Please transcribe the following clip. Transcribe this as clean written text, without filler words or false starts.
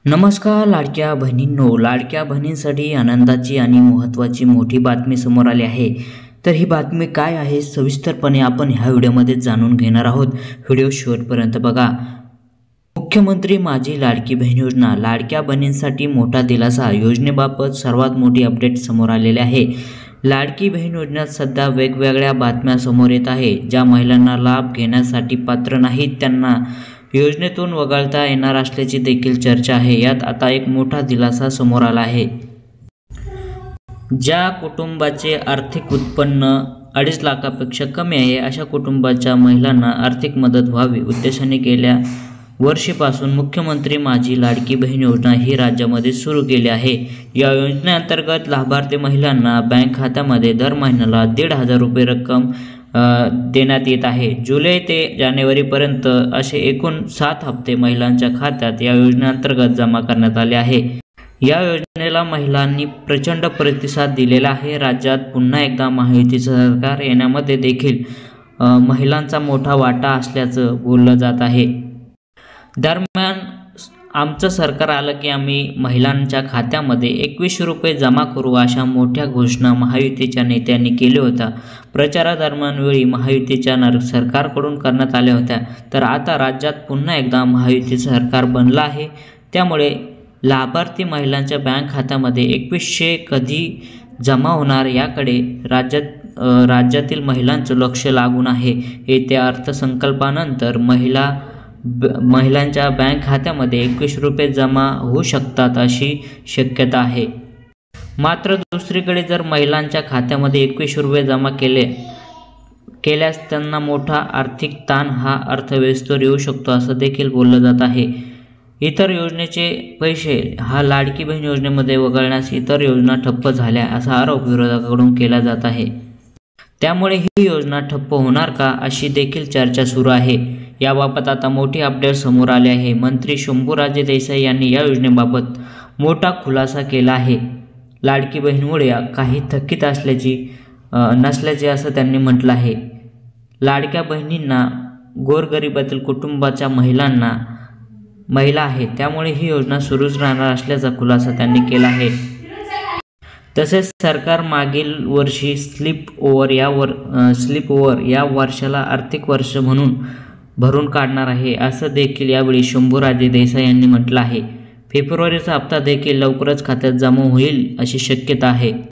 नमस्कार लाडक्या बहिणींनो, लाडक्या बहिणींसाठी आनंदाची आणि महत्त्वाची मोठी बातमी समोर आली आहे। तर ही बातमी काय आहे सविस्तरपणे आपण ह्या व्हिडिओमध्ये जाणून घेणार आहोत। व्हिडिओ शेवटपर्यंत बघा। मुख्यमंत्री माझी लाडकी बहीण योजना, लाडक्या बहिणींसाठी मोठा दिलासा। योजनेबाबत सर्वात मोठी अपडेट समोर आलेली आहे। लाडकी बहीण योजनेत सध्या वेगवेगळ्या बातम्या समोर येत आहे। ज्या महिलांना लाभ घेण्यासाठी पात्र नाहीत त्यांना योजनेतून वगळता येणार असल्याची देखील चर्चा आहे। यात आता एक मोठा दिलासा समोर आला आहे। ज्या कुटुंबाचे आर्थिक उत्पन्न 2.5 लाखापेक्षा कमी आहे अशा कुटुंबाच्या महिलांना आर्थिक मदत व्हावी उद्देशाने गेल्या वर्षीपासून मुख्यमंत्री माझी लाडकी बहीण योजना ही राज्यामध्ये सुरू केली आहे। या योजनेअंतर्गत लाभार्थी महिलांना बँक खात्यामध्ये दर महिन्याला 1,500 रुपये रक्कम देण्यात येत आहे। जुलै ते जानेवारीपर्यंत असे एकूण 7 हप्ते महिलांच्या खात्यात या योजनेअंतर्गत जमा करण्यात आले आहे। या योजनेला महिलांनी प्रचंड प्रतिसाद दिलेला आहे। राज्यात पुन्हा एकदा महायुतीचे सरकार येण्यामध्ये देखील महिलांचा मोठा वाटा असल्याचं बोललं जात आहे। दरम्यान आमचं सरकार आलं की आम्ही महिलांच्या खात्यामध्ये 2100 रुपये जमा करू अशा मोठ्या घोषणा महायुतीच्या नेत्यांनी केल्या होत्या। प्रचारादरम्यान वेळी महायुतीच्या सरकारकडून करण्यात आल्या होत्या। तर आता राज्यात पुन्हा एकदा महायुतीचे सरकार बनलं आहे। त्यामुळे लाभार्थी महिलांच्या बँक खात्यामध्ये 2100 कधी जमा होणार याकडे राज्यातील महिलांचं लक्ष लागून आहे। येत्या अर्थसंकल्पानंतर महिलांच्या बँक खात्यामध्ये 2100 रुपये जमा होऊ शकतात अशी शक्यता आहे। मात्र दुसरीकडे जर महिलांच्या खात्यामध्ये 2100 रुपये जमा केल्यास त्यांना मोठा आर्थिक ताण हा अर्थव्यवस्थेवर येऊ शकतो असं देखील बोललं जात आहे। इतर योजनेचे पैसे हा लाडकी बहीण योजनेमध्ये वगळण्यास इतर योजना ठप्प झाल्या असा आरोप विरोधकांकडून केला जात आहे। त्यामुळे ही योजना ठप्प होणार का अशी देखील चर्चा सुरू आहे। याबाबत आता मोठी अपडेट समोर आली आहे। मंत्री शंभूराजे देसाई यांनी या योजनेबाबत मोठा खुलासा केला आहे। लाडकी बहीणमुळे काही थकीत नसल्याचे असं त्यांनी म्हटलं आहे। लाडक्या बहिणींना गोरगरिबातील कुटुंबाच्या महिला आहेत त्यामुळे ही योजना सुरूच राहणार असल्याचा खुलासा त्यांनी केला आहे। तसेच सरकार मागील वर्षी स्लिप ओव्हर या वर्षाला आर्थिक वर्ष म्हणून भरून काढणार आहे असं देखील यावेळी शंभूराजे देसाई यांनी म्हटलं आहे। फेब्रुवारीचा हप्ता देखील लवकरच खात्यात जमा होईल अशी शक्यता आहे।